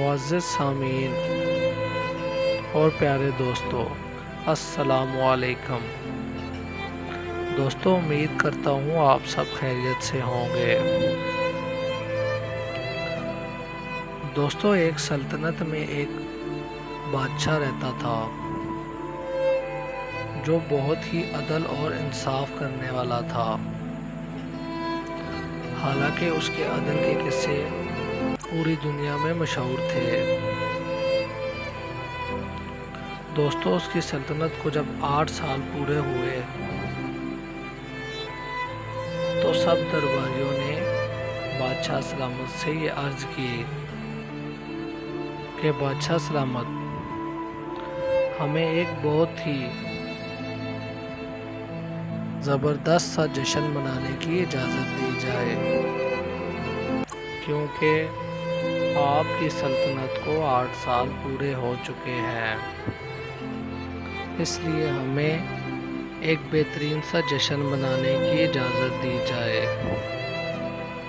معزز سامعین اور پیارے دوستو، السلام علیکم۔ دوستو، امید کرتا ہوں آپ سب خیریت سے ہوں گے۔ دوستو، ایک سلطنت میں ایک بادشاہ رہتا تھا جو بہت ہی عدل اور انصاف کرنے والا تھا۔ حالانکہ اس کے عدل کے قصے پوری دنیا میں مشہور تھے۔ دوستو، اس کی سلطنت کو جب 8 سال پورے ہوئے تو سب درباریوں نے بادشاہ سلامت سے یہ عرض کی کہ بادشاہ سلامت، ہمیں ایک بہت ہی زبردست سا جشن منانے کی اجازت دی جائے، کیونکہ آپ کی سلطنت کو 8 سال پورے ہو چکے ہیں۔ اس لیے ہمیں ایک بہترین سا جشن منانے کی اجازت دی جائے،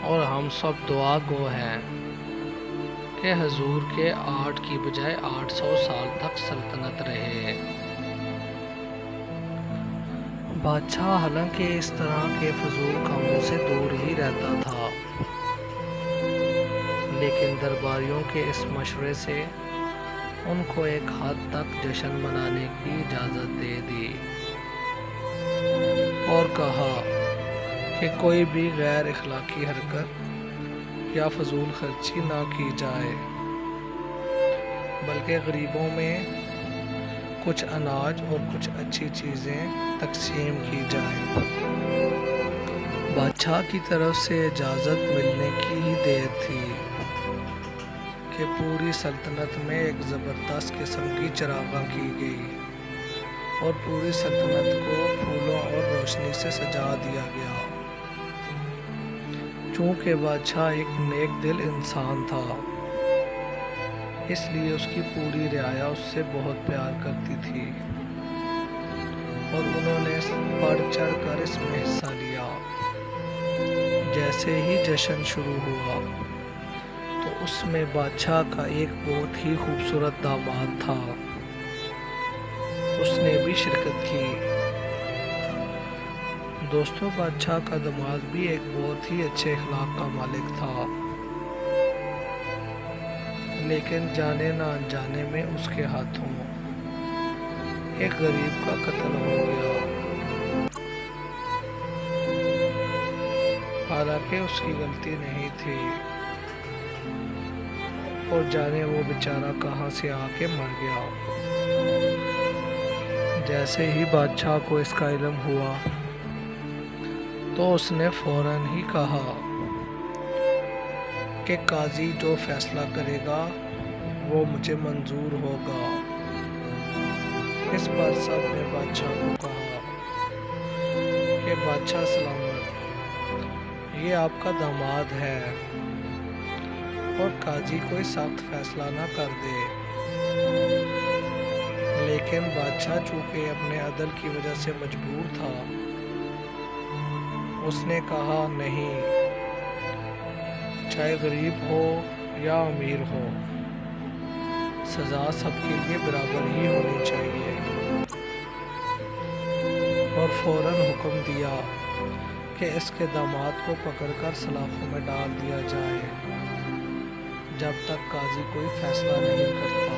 اور ہم سب دعا گو ہیں کہ حضور کے 8 کی بجائے 800 سال تک سلطنت رہے۔ بادشاہ حالانکہ اس طرح کے فضول کاموں سے دور ہی رہتا تھا، لیکن درباریوں کے اس مشورے سے ان کو ایک حد تک جشن منانے کی اجازت دے دی، اور کہا کہ کوئی بھی غیر اخلاقی حرکت یا فضول خرچی نہ کی جائے، بلکہ غریبوں میں کچھ اناج اور کچھ اچھی چیزیں تقسیم کی جائیں۔ بادشاہ کی طرف سے اجازت ملنے کی ہی دیر تھی کہ پوری سلطنت میں ایک زبردست قسم کی چراغاں کی گئی، اور پوری سلطنت کو پھولوں اور روشنی سے سجا دیا گیا۔ چونکہ بادشاہ ایک نیک دل انسان تھا، اس لیے اس کی پوری رعایا اس سے بہت پیار کرتی تھی، اور انہوں نے بڑھ چڑھ کر اس میں حصہ لیا۔ جیسے ہی جشن شروع ہوا تو اس میں بادشاہ کا ایک بہت ہی خوبصورت داماد تھا، اس نے بھی شرکت کی۔ دوستو، بادشاہ کا داماد بھی ایک بہت ہی اچھے اخلاق کا مالک تھا، لیکن جانے نہ انجانے میں اس کے ہاتھوں ایک غریب کا قتل ہو گیا۔ حالانکہ اس کی غلطی نہیں تھی، اور جانے وہ بیچارہ کہاں سے آ کے مر گیا۔ جیسے ہی بادشاہ کو اس کا علم ہوا تو اس نے فوراً ہی کہا کہ قاضی جو فیصلہ کرے گا وہ مجھے منظور ہوگا۔ اس پر سب نے بادشاہ کو کہا کہ بادشاہ سلامت، یہ آپ کا داماد ہے، اور قاضی کوئی سخت فیصلہ نہ کر دے۔ لیکن بادشاہ چونکہ اپنے عدل کی وجہ سے مجبور تھا، اس نے کہا نہیں، چاہے غریب ہو یا امیر ہو، سزا سب کے لیے برابر ہی ہونی چاہیے، اور فوراً حکم دیا کہ اس کے داماد کو پکڑ کر سلاخوں میں ڈال دیا جائے جب تک قاضی کوئی فیصلہ نہیں کرتا۔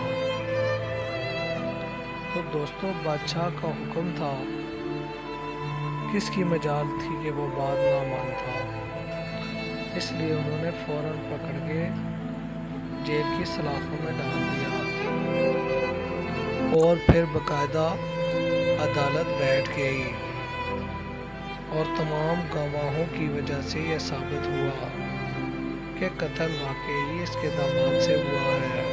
تو دوستو، بادشاہ کا حکم تھا، کس کی مجال تھی کہ وہ بات نہ مانتا۔ اس لیے انہوں نے فوراً پکڑ کے جیل کی سلاخوں میں ڈال دیا، اور پھر باقاعدہ عدالت بیٹھ گئی، اور تمام گواہوں کی وجہ سے یہ ثابت ہوا کہ قتل واقعی اس کے داماد سے ہوا ہے۔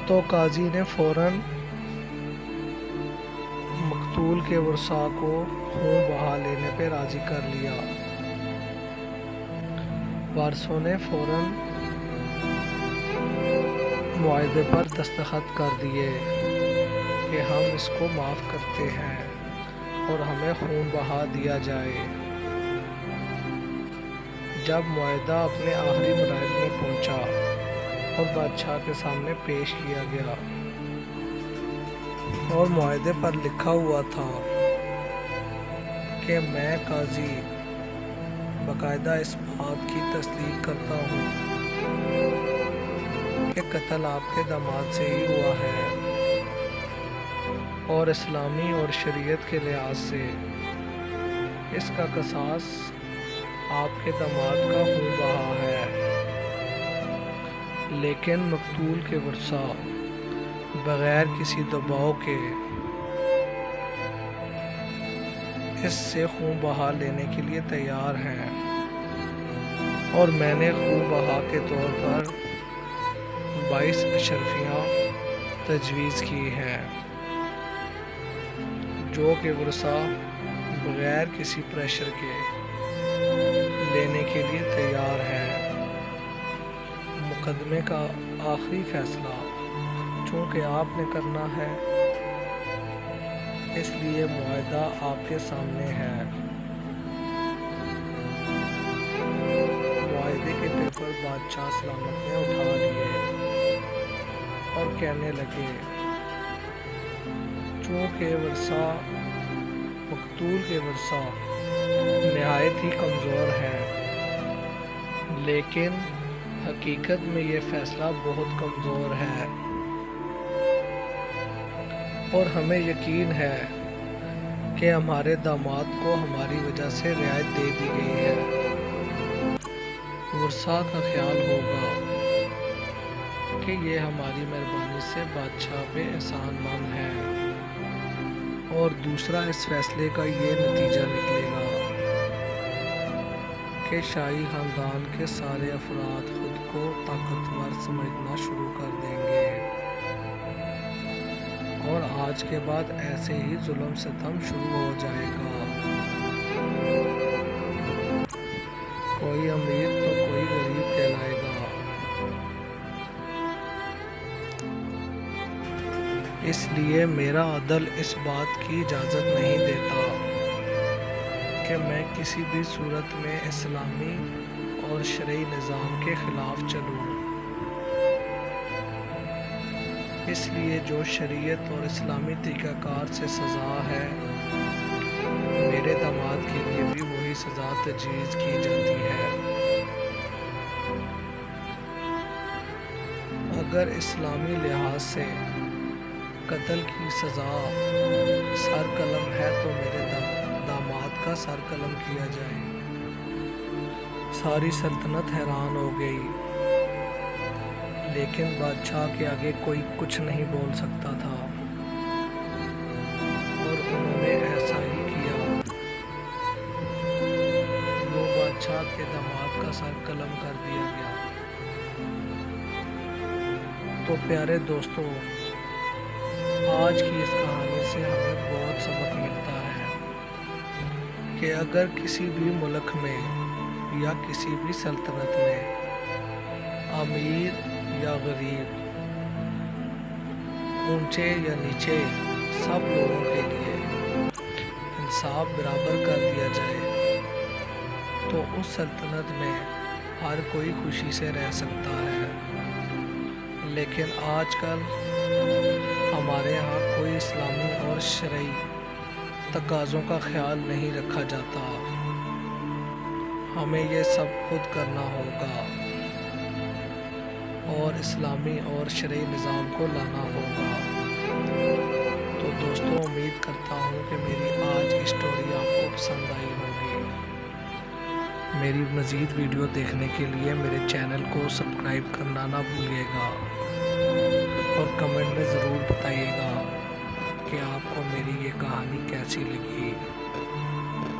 تو قاضی نے فوراً مقتول کے ورثاء کو خون بہا لینے پہ راضی کر لیا۔ وارثوں نے فوراً معاہدے پر دستخط کر دیے کہ ہم اس کو معاف کرتے ہیں اور ہمیں خون بہا دیا جائے۔ جب معاہدہ اپنے آخری مراحل میں پہنچا اور بادشاہ کے سامنے پیش کیا گیا، اور معاہدے پر لکھا ہوا تھا کہ میں قاضی باقاعدہ اس بات کی تصدیق کرتا ہوں کہ قتل آپ کے داماد سے ہی ہوا ہے، اور اسلامی اور شریعت کے لحاظ سے اس کا قصاص آپ کے داماد کا خون بہا ہے، لیکن مقتول کے ورثاء بغیر کسی دباؤ کے اس سے خون بہا لینے کے لیے تیار ہیں، اور میں نے خون بہا کے طور پر 22 اشرفیاں تجویز کی ہیں جو کہ ورثاء بغیر کسی پریشر کے لینے کے لیے تیار ہیں۔ مقدمے کا آخری فیصلہ چونکہ آپ نے کرنا ہے، اس لیے معاہدہ آپ کے سامنے ہے۔ معاہدے کے پیپر بادشاہ سلامت نے اٹھا لیے اور کہنے لگے، چونکہ مقتول کے ورثاء نہایت ہی کمزور ہیں، لیکن حقیقت میں یہ فیصلہ بہت کمزور ہے، اور ہمیں یقین ہے کہ ہمارے داماد کو ہماری وجہ سے رعایت دے دی گئی ہے۔ ورثاء کا خیال ہوگا کہ یہ ہماری مہربانی سے بادشاہ پہ احسان مند ہے، اور دوسرا اس فیصلے کا یہ نتیجہ نکلے گا کہ شاہی خاندان کے سارے افراد خود کو طاقتور سمجھنا شروع کر دیں گے، اور آج کے بعد ایسے ہی ظلم ستم شروع ہو جائے گا۔ کوئی امیر تو کوئی غریب کہلائے گا۔ اس لیے میرا عدل اس بات کی اجازت نہیں دیتا کہ میں کسی بھی صورت میں اسلامی اور شرعی نظام کے خلاف چلوں۔ اس لیے جو شریعت اور اسلامی طریقہ کار سے سزا ہے، میرے داماد کے لیے بھی وہی سزا تجویز کی جاتی ہے۔ اگر اسلامی لحاظ سے قتل کی سزا سر قلم ہے تو میرے داماد کا سر قلم کیا جائے۔ ساری سلطنت حیران ہو گئی، لیکن بادشاہ کے آگے کوئی کچھ نہیں بول سکتا تھا، اور انہوں نے ایسا ہی کیا۔ وہ بادشاہ کے داماد کا سر قلم کر دیا گیا۔ تو پیارے دوستو، آج کی اس کہانی سے ہمیں بہت سبق ملتا ہے کہ اگر کسی بھی ملک میں یا کسی بھی سلطنت میں امیر یا غریب، اونچے یا نیچے، سب لوگوں کے لیے انصاف برابر کر دیا جائے تو اس سلطنت میں ہر کوئی خوشی سے رہ سکتا ہے۔ لیکن آج کل ہمارے ہاں کوئی اسلامی اور شرعی تقاضوں کا خیال نہیں رکھا جاتا۔ ہمیں یہ سب خود کرنا ہوگا اور اسلامی اور شرعی نظام کو لانا ہوگا۔ تو دوستوں، امید کرتا ہوں کہ میری آج کی سٹوری آپ کو پسند آئی ہوگی۔ میری مزید ویڈیو دیکھنے کے لیے میرے چینل کو سبسکرائب کرنا نہ بھولیے گا، اور کمنٹ میں ضرور بتائیے گا کہ آپ کو میری یہ کہانی کیسی لگی۔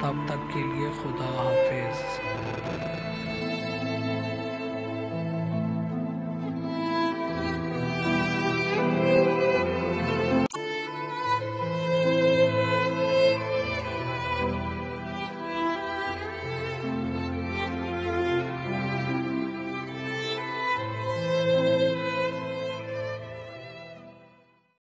تب تک کے لیے خدا حافظ۔